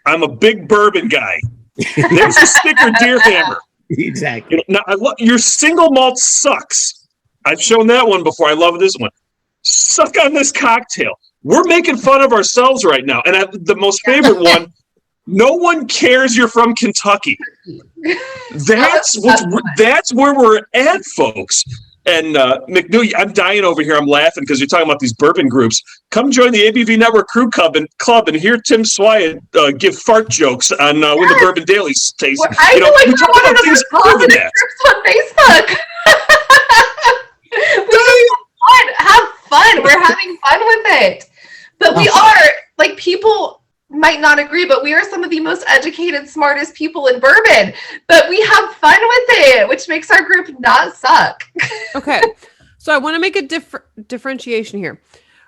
I'm a big bourbon guy. There's a sticker, Deer Hammer. Exactly. Now, your single malt sucks. I've shown that one before. I love this one. Suck on this cocktail. We're making fun of ourselves right now. And the most favorite one, no one cares you're from Kentucky. That's where we're at, folks. And McNew, I'm dying over here. I'm laughing because you're talking about these bourbon groups. Come join the ABV Network Crew Club and hear Tim Swyatt give fart jokes on when the Bourbon Daily takes. Well, I feel like we're one of those positive groups on Facebook. Have fun. We're having fun with it. But we are, like, people might not agree, but we are some of the most educated, smartest people in bourbon. But we have fun with it, which makes our group not suck. Okay. So I want to make a differentiation here.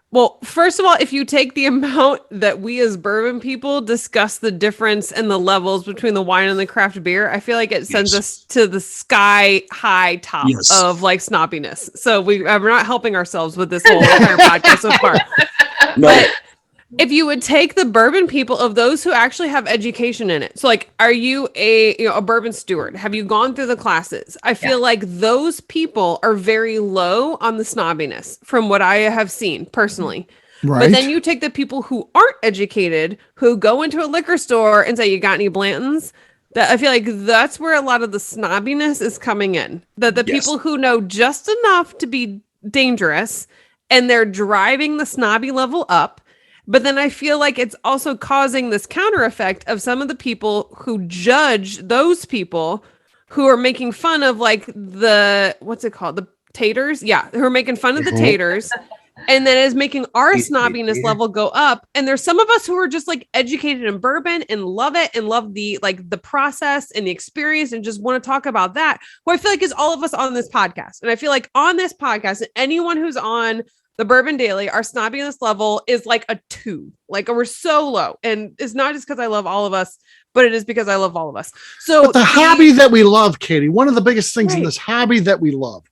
Well, first of all, if you take the amount that we as bourbon people discuss the difference in the levels between the wine and the craft beer, I feel like it sends us to the sky high top of like snobbiness. So we're not helping ourselves with this whole entire podcast so far. No. But if you would take the bourbon people of those who actually have education in it. So like, are you a bourbon steward? Have you gone through the classes? I feel like those people are very low on the snobbiness from what I have seen personally. Right. But then you take the people who aren't educated, who go into a liquor store and say, you got any Blantons? That I feel like that's where a lot of the snobbiness is coming in. That the people who know just enough to be dangerous and they're driving the snobby level up. But then I feel like it's also causing this counter effect of some of the people who judge those people who are making fun of like what's it called? The taters? Yeah, who are making fun of the taters. And then is making our snobbiness level go up. And there's some of us who are just like educated in bourbon and love it and love the process and the experience and just want to talk about that. Who I feel like is all of us on this podcast. And I feel like on this podcast, anyone who's on the Bourbon Daily, our snobbiness level is like a 2. Like we're so low. And it's not just because I love all of us, but it is because I love all of us. So but the hobby that we love, Katie, one of the biggest things in this hobby that we love,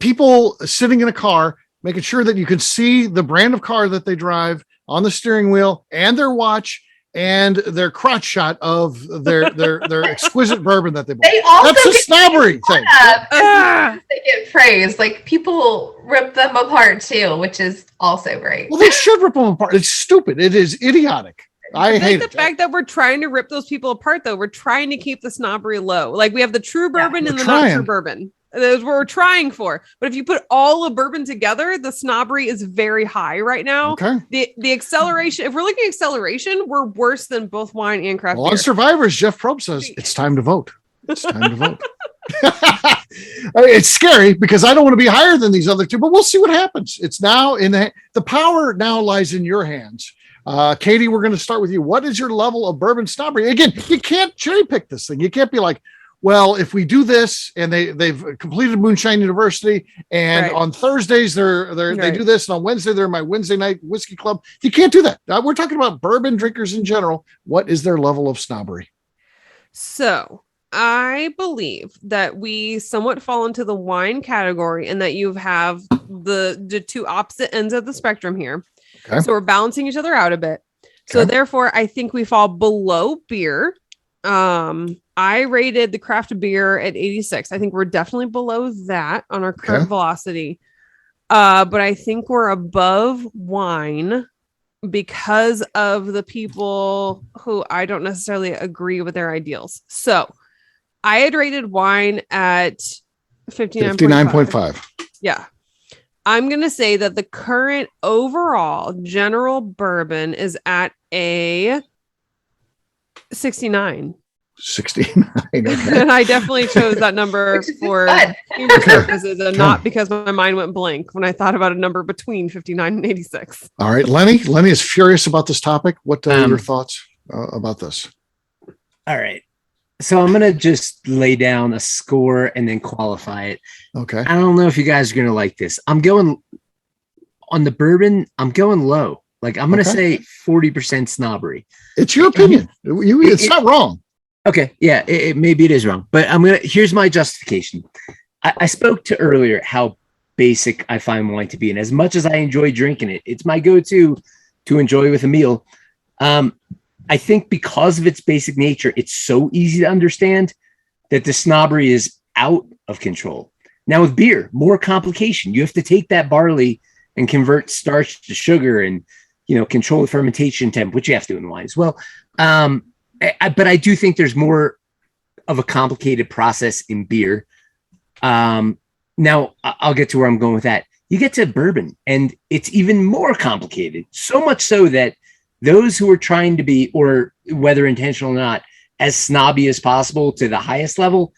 people sitting in a car, making sure that you can see the brand of car that they drive on the steering wheel and their watch and their crotch shot of their exquisite bourbon that they bought. That's a snobbery thing. They get praised. Like people rip them apart too, which is also great. Well, they should rip them apart. It's stupid. It is idiotic. I hate the fact that we're trying to rip those people apart, though. We're trying to keep the snobbery low. Like we have the true bourbon and the not true bourbon. That's what we're trying for. But if you put all of bourbon together, the snobbery is very high right now. Okay. The acceleration, if we're looking at acceleration, we're worse than both wine and craft beer. On Survivors, Jeff Probst says it's time to vote. It's time to vote. It's scary because I don't want to be higher than these other two, but we'll see what happens. It's now in the power now lies in your hands. Katie, we're going to start with you. What is your level of bourbon snobbery? Again, you can't cherry pick this thing. You can't be like, well, if we do this and they've completed Moonshine University and on Thursdays they do this and on Wednesday they're my Wednesday night whiskey club. You can't do that. We're talking about bourbon drinkers in general. What is their level of snobbery? So I believe that we somewhat fall into the wine category and that you have the two opposite ends of the spectrum here. Okay. So we're balancing each other out a bit. So therefore I think we fall below beer. I rated the craft beer at 86. I think we're definitely below that on our current velocity. But I think we're above wine because of the people who I don't necessarily agree with their ideals. So I had rated wine at 59.5. Yeah. I'm going to say that the current overall general bourbon is at a 69. 69. Okay. And I definitely chose that number for purposes and not because my mind went blank when I thought about a number between 59 and 86. All right, Lenny. Lenny is furious about this topic. What are your thoughts about this? All right. So I'm going to just lay down a score and then qualify it. Okay. I don't know if you guys are going to like this. I'm going on the bourbon. I'm going low. Like I'm going to say 40% snobbery. It's your opinion. It's not wrong. Okay. Yeah, maybe it is wrong, but here's my justification. I spoke to earlier how basic I find wine to be. And as much as I enjoy drinking it, it's my go-to to enjoy with a meal. I think because of its basic nature, it's so easy to understand that the snobbery is out of control. Now with beer, more complication. You have to take that barley and convert starch to sugar and, control the fermentation temp, which you have to do in wine as well. But I do think there's more of a complicated process in beer. Now I'll get to where I'm going with that. You get to bourbon and it's even more complicated. So much so that those who are trying to be, or whether intentional or not, as snobby as possible to the highest level,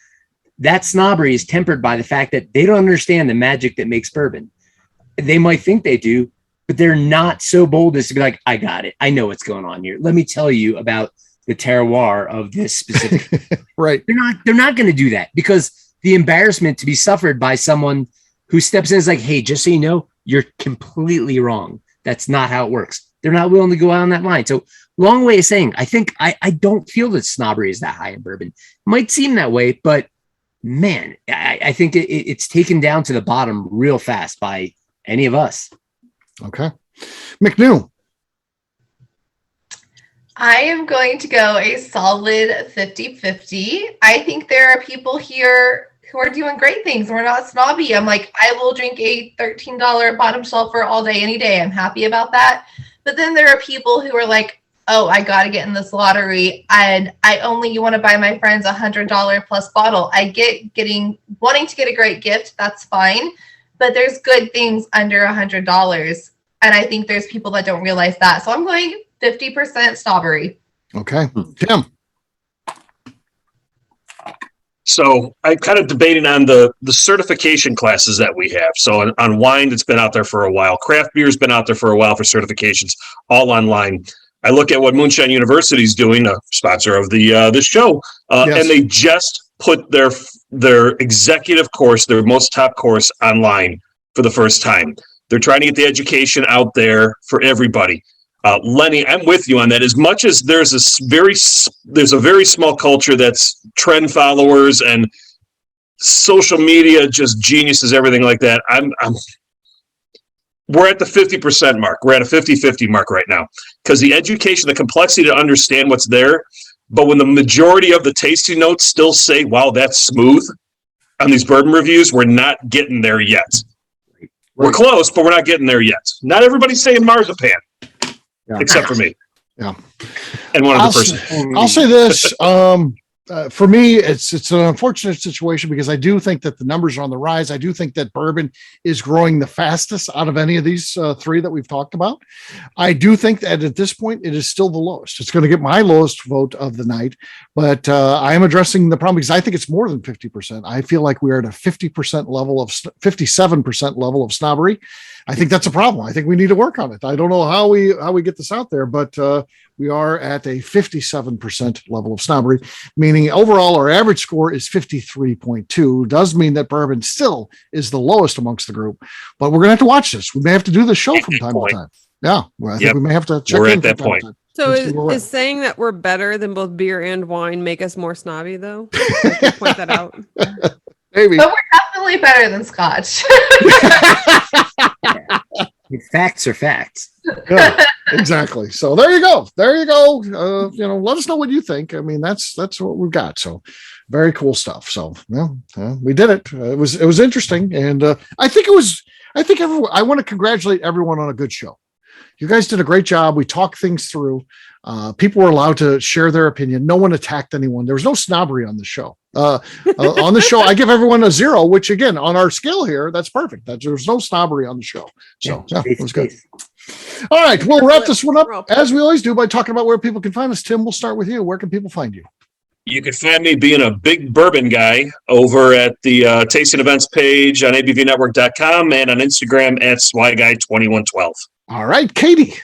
that snobbery is tempered by the fact that they don't understand the magic that makes bourbon. They might think they do, but they're not so bold as to be like, I got it. I know what's going on here. Let me tell you about the terroir of this specific. Right. They're not going to do that, because the embarrassment to be suffered by someone who steps in is like, hey, just so you know, you're completely wrong. That's not how it works. They're not willing to go out on that line. So long way of saying, I think I don't feel that snobbery is that high in bourbon. It might seem that way, but man, I think it's taken down to the bottom real fast by any of us. Okay. McNew. I am going to go a solid 50-50. I think there are people here who are doing great things. We're not snobby. I'm like, I will drink a $13 bottom shelfer all day, any day. I'm happy about that. But then there are people who are like, oh, I got to get in this lottery, and you want to buy my friends $100 plus bottle. I get wanting to get a great gift. That's fine. But there's good things under $100. And I think there's people that don't realize that. So I'm going 50% snobbery. Okay. Tim. So I'm kind of debating on the certification classes that we have. So on wine, it's been out there for a while. Craft beer's been out there for a while for certifications, all online. I look at what Moonshine University is doing, a sponsor of this show, Yes. and they just put their executive course, their most top course, online for the first time. They're trying to get the education out there for everybody. Lenny, I'm with you on that. As much as there's a very small culture that's trend followers and social media, just geniuses, everything like that. We're at the 50% mark. We're at a 50-50 mark right now, because the education, the complexity to understand what's there. But when the majority of the tasting notes still say, wow, that's smooth on these bourbon reviews, we're not getting there yet. Right. We're close, but we're not getting there yet. Not everybody's saying marzipan. Yeah. Except for me. Yeah. And one other person. I'll say this. For me, it's an unfortunate situation, because I do think that the numbers are on the rise. I do think that bourbon is growing the fastest out of any of these three that we've talked about. I do think that at this point, it is still the lowest. It's going to get my lowest vote of the night, but I am addressing the problem because I think it's more than 50%. I feel like we are at a 57% level of snobbery. I think that's a problem. I think we need to work on it. I don't know how we get this out there, but we are at a 57% level of snobbery, meaning overall our average score is 53.2. Does mean that bourbon still is the lowest amongst the group, but we're going to have to watch this. We may have to do the show from time to time. Yeah, well, I think we may have to check in. We're at that point. So is saying that we're better than both beer and wine make us more snobby, though? I can point that out. Maybe. But we're definitely better than Scotch. Facts are facts. Yeah, exactly. So there you go. Let us know what you think. I mean, that's what we've got. So very cool stuff. So we did it. It was interesting, and I want to congratulate everyone on a good show. You guys did a great job. We talked things through. People were allowed to share their opinion. No one attacked anyone. There was no snobbery on the show. On the show, I give everyone a 0, which again, on our scale here, that's perfect. There's no snobbery on the show. So it was good. All right, we'll wrap this one up as we always do by talking about where people can find us. Tim, we'll start with you. Where can people find you? You can find me being a big bourbon guy over at the tasting events page on abvnetwork.com and on Instagram at swyguy2112. All right, Katie.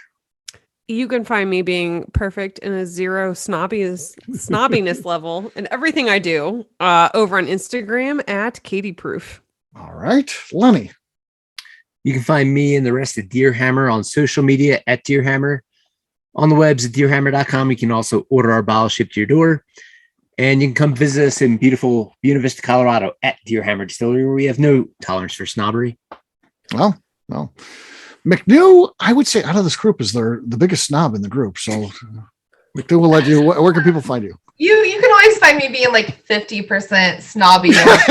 You can find me being perfect in a 0 snobbiness level and everything I do over on Instagram at Katie Proof. All right, Lenny. You can find me and the rest of Deerhammer on social media at Deerhammer. On the webs at deerhammer.com. You can also order our bottle shipped to your door. And you can come visit us in beautiful Buena Vista, Colorado at Deerhammer Distillery, where we have no tolerance for snobbery. Well. McNew, I would say out of this group is the biggest snob in the group. So McNew will let you. Where can people find you? You can always find me being like 50% snobby. But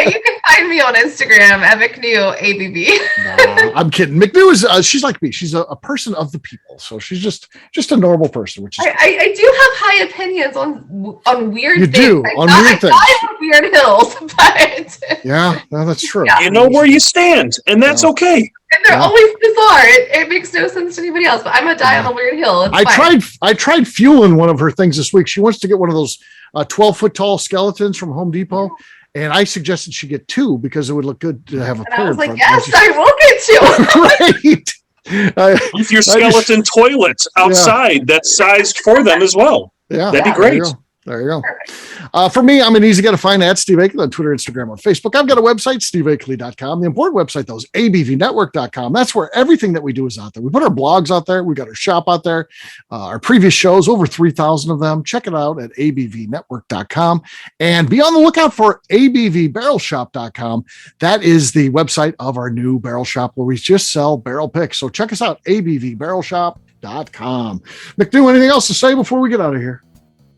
you can find me on Instagram at McNew ABV. I'm kidding. McNew is she's like me. She's a person of the people. So she's just a normal person. Which is I do have high opinions on weird you things. You do on weird things. I die on weird hills, but yeah, no, that's true. Yeah. You know where you stand, and that's okay. And they're always bizarre. It makes no sense to anybody else, but I'm a die on a weird hill. I tried fueling one of her things this week. She wants to get one of those 12-foot tall skeletons from Home Depot. And I suggested she get 2 because it would look good to have a pair. I was like, yes, I will get 2. Right. With your skeleton toilet outside that's sized for them as well. Yeah. That'd be great. There you go. For me, I'm an easy guy to find at Steve Akeley on Twitter, Instagram, or Facebook. I've got a website, steveakeley.com. The important website, though, is abvnetwork.com. That's where everything that we do is out there. We put our blogs out there. We got our shop out there. Our previous shows, over 3,000 of them. Check it out at abvnetwork.com. And be on the lookout for abvbarrelshop.com. That is the website of our new barrel shop where we just sell barrel picks. So check us out, abvbarrelshop.com. McNew, anything else to say before we get out of here?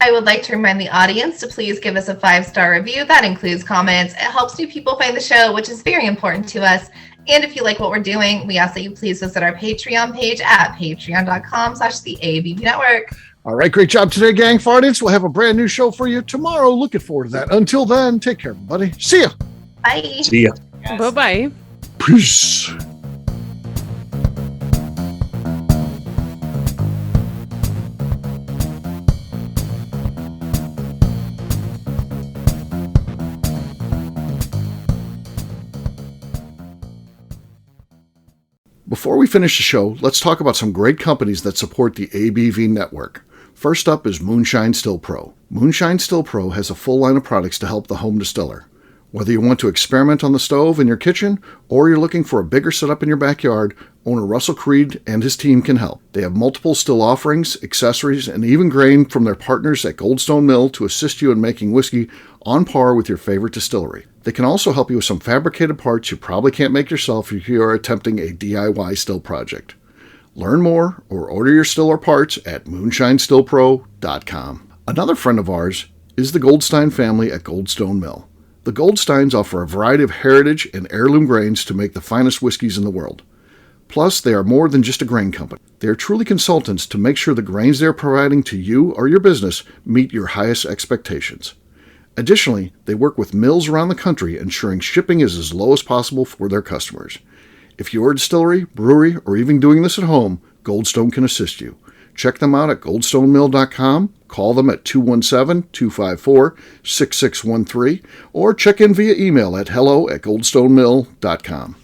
I would like to remind the audience to please give us a 5-star review. That includes comments. It helps new people find the show, which is very important to us. And if you like what we're doing, we ask that you please visit our Patreon page at patreon.com/the ABV Network. All right. Great job today, gang. For audience, we'll have a brand new show for you tomorrow. Looking forward to that. Until then, take care, everybody. See ya. Bye. See ya. Yes. Bye-bye. Peace. Before we finish the show, let's talk about some great companies that support the ABV network. First up is Moonshine Still Pro. Moonshine Still Pro has a full line of products to help the home distiller. Whether you want to experiment on the stove in your kitchen or you're looking for a bigger setup in your backyard, owner Russell Creed and his team can help. They have multiple still offerings, accessories, and even grain from their partners at Goldstone Mill to assist you in making whiskey on par with your favorite distillery. They can also help you with some fabricated parts you probably can't make yourself if you are attempting a DIY still project. Learn more or order your still or parts at moonshinestillpro.com. Another friend of ours is the Goldstein family at Goldstone Mill. The Goldsteins offer a variety of heritage and heirloom grains to make the finest whiskeys in the world. Plus, they are more than just a grain company. They are truly consultants to make sure the grains they are providing to you or your business meet your highest expectations. Additionally, they work with mills around the country, ensuring shipping is as low as possible for their customers. If you're a distillery, brewery, or even doing this at home, Goldstone can assist you. Check them out at goldstonemill.com, call them at 217-254-6613, or check in via email at hello@goldstonemill.com.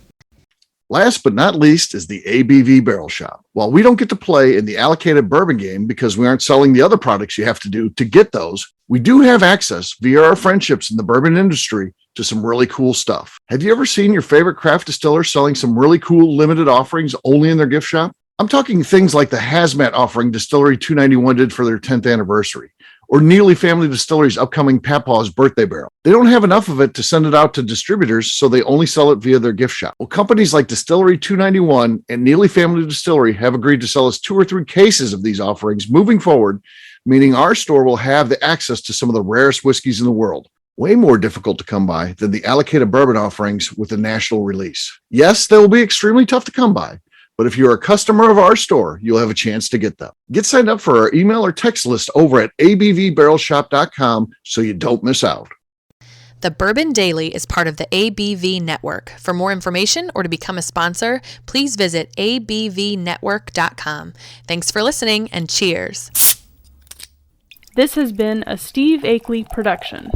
Last but not least is the ABV Barrel Shop. While we don't get to play in the allocated bourbon game because we aren't selling the other products you have to do to get those, we do have access via our friendships in the bourbon industry to some really cool stuff. Have you ever seen your favorite craft distiller selling some really cool limited offerings only in their gift shop? I'm talking things like the hazmat offering Distillery 291 did for their 10th anniversary, or Neely Family Distillery's upcoming Papaw's birthday barrel. They don't have enough of it to send it out to distributors, so they only sell it via their gift shop. Well, companies like Distillery 291 and Neely Family Distillery have agreed to sell us 2 or 3 cases of these offerings moving forward, meaning our store will have the access to some of the rarest whiskeys in the world. Way more difficult to come by than the allocated bourbon offerings with a national release. Yes, they will be extremely tough to come by, but if you're a customer of our store, you'll have a chance to get them. Get signed up for our email or text list over at abvbarrelshop.com so you don't miss out. The Bourbon Daily is part of the ABV Network. For more information or to become a sponsor, please visit abvnetwork.com. Thanks for listening and cheers. This has been a Steve Akeley production.